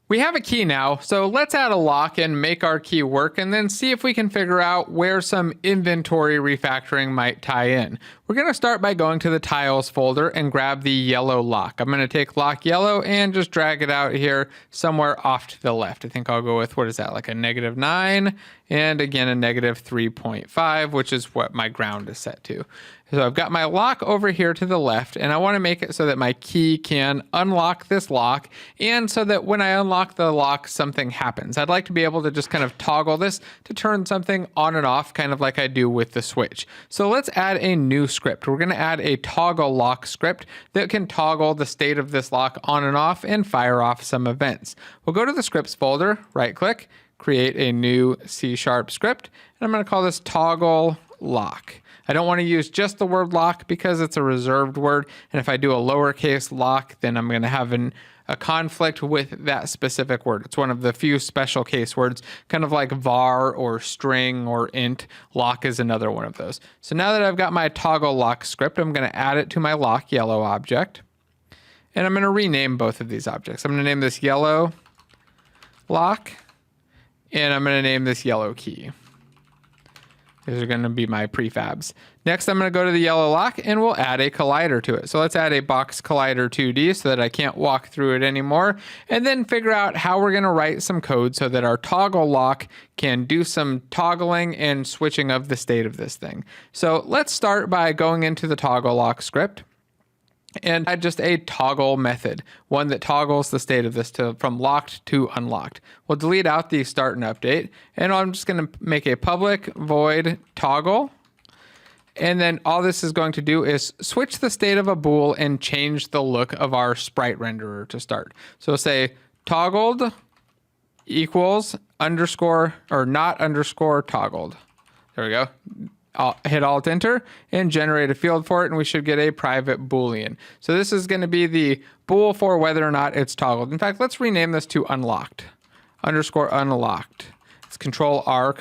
We have a key now, so let's add a lock and make our key work and then see if we can figure out where some inventory refactoring might tie in. We're going to start by going to the tiles folder and grab the yellow lock. I'm going to take lock yellow and just drag it out here somewhere off to the left. I think I'll go with, what is that, like a -9 and again a -3.5, which is what my ground is set to. So I've got my lock over here to the left, and I want to make it so that my key can unlock this lock, and so that when I unlock the lock, something happens. I'd like to be able to just kind of toggle this to turn something on and off, kind of like I do with the switch. So let's add a new script. We're going to add a toggle lock script that can toggle the state of this lock on and off and fire off some events. We'll go to the scripts folder, right click, create a new C# script, and I'm going to call this toggle lock. I don't want to use just the word lock because it's a reserved word, and if I do a lowercase lock, then I'm going to have a conflict with that specific word. It's one of the few special case words, kind of like var or string or int. Lock is another one of those. So now that I've got my toggle lock script, I'm going to add it to my lock yellow object, and I'm going to rename both of these objects. I'm going to name this yellow lock, and I'm going to name this yellow key. These are going to be my prefabs. Next, I'm going to go to the yellow lock and we'll add a collider to it. So let's add a box collider 2D so that I can't walk through it anymore, and then figure out how we're going to write some code so that our toggle lock can do some toggling and switching of the state of this thing. So let's start by going into the toggle lock script and add just a toggle method, one that toggles the state of this from locked to unlocked. We'll delete out the start and update, and I'm just going to make a public void toggle, and then all this is going to do is switch the state of a bool and change the look of our sprite renderer to start. So we'll say toggled equals underscore or not underscore toggled. There we go. I'll hit Alt Enter and generate a field for it, and we should get a private Boolean. So this is going to be the bool for whether or not it's toggled. In fact, let's rename this to unlocked, underscore unlocked. It's Control R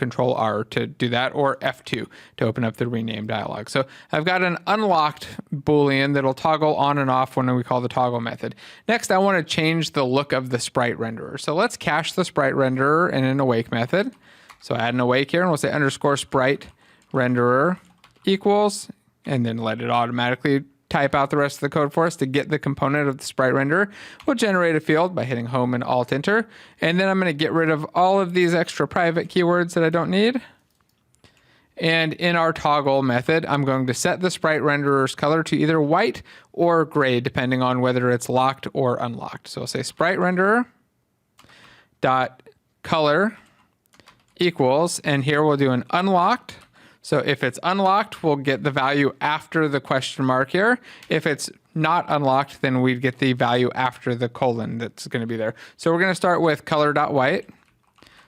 to do that, or F2 to open up the rename dialog. So I've got an unlocked Boolean that'll toggle on and off when we call the toggle method. Next, I want to change the look of the sprite renderer. So let's cache the sprite renderer in an awake method. So add an awake here, and we'll say underscore sprite renderer equals, and then let it automatically type out the rest of the code for us to get the component of the sprite renderer. We'll generate a field by hitting home and Alt Enter, and then I'm going to get rid of all of these extra private keywords that I don't need. And in our toggle method, I'm going to set the sprite renderer's color to either white or gray, depending on whether it's locked or unlocked. So I'll say sprite renderer dot color equals, and here we'll do an unlocked. So if it's unlocked, we'll get the value after the question mark here. If it's not unlocked, then we'd get the value after the colon that's going to be there. So we're going to start with color.white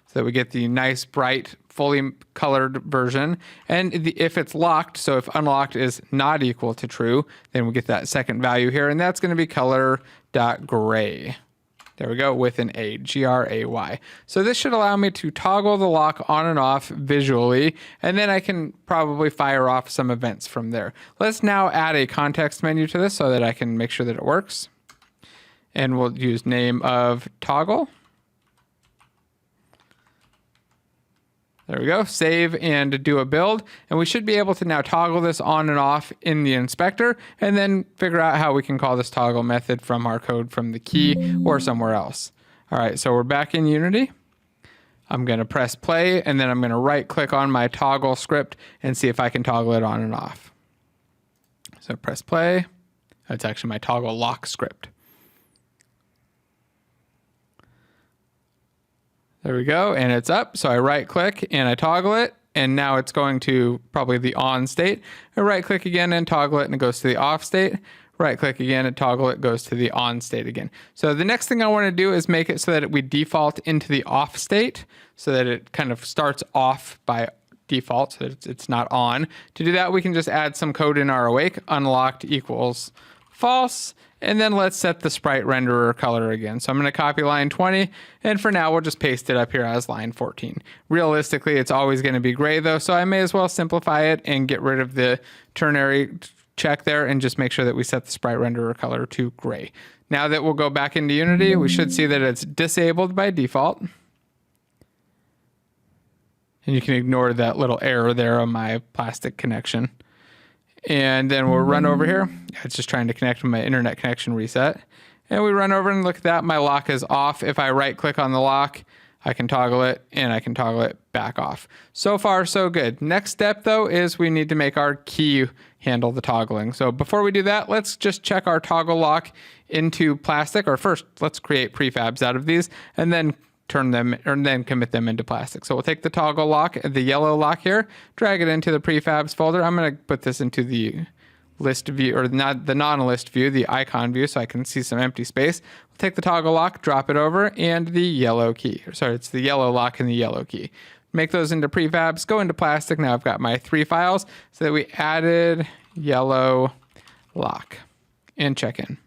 so that we get the nice, bright, fully colored version. And if it's locked, so if unlocked is not equal to true, then we get that second value here, and that's going to be color.gray. There we go, with an A, G-R-A-Y. So this should allow me to toggle the lock on and off visually, and then I can probably fire off some events from there. Let's now add a context menu to this so that I can make sure that it works. And we'll use name of toggle. There we go, save and do a build. And we should be able to now toggle this on and off in the inspector, and then figure out how we can call this toggle method from our code from the key or somewhere else. All right, so we're back in Unity. I'm gonna press play, and then I'm gonna right click on my toggle script and see if I can toggle it on and off. So press play. That's actually my toggle lock script. There we go, and it's up. So I right click and I toggle it, and now it's going to probably the on state. I right click again and toggle it, and it goes to the off state. Right click again and toggle it, goes to the on state again. So the next thing I want to do is make it so that we default into the off state, so that it kind of starts off by default, so that it's not on. To do that, we can just add some code in our awake, unlocked equals false, and then let's set the sprite renderer color again. So I'm going to copy line 20, and for now we'll just paste it up here as line 14. Realistically, it's always going to be gray though, so I may as well simplify it and get rid of the ternary check there and just make sure that we set the sprite renderer color to gray. Now that we'll go back into Unity, we should see that it's disabled by default. And you can ignore that little error there on my plastic connection. And then we'll run over here. It's just trying to connect with my internet connection reset. And we run over and look at that. My lock is off. If I right click on the lock, I can toggle it and I can toggle it back off. So far, so good. Next step though is we need to make our key handle the toggling. So before we do that, let's just check our toggle lock into plastic, or first let's create prefabs out of these and then turn them or then commit them into plastic. So we'll take the toggle lock, the yellow lock here, drag it into the prefabs folder. I'm going to put this into the list view, or not the non-list view, the icon view, so I can see some empty space. We'll take the toggle lock, drop it over, and the yellow key. Sorry, it's the yellow lock and the yellow key. Make those into prefabs, go into plastic. Now I've got my 3 files so that we added yellow lock and check in.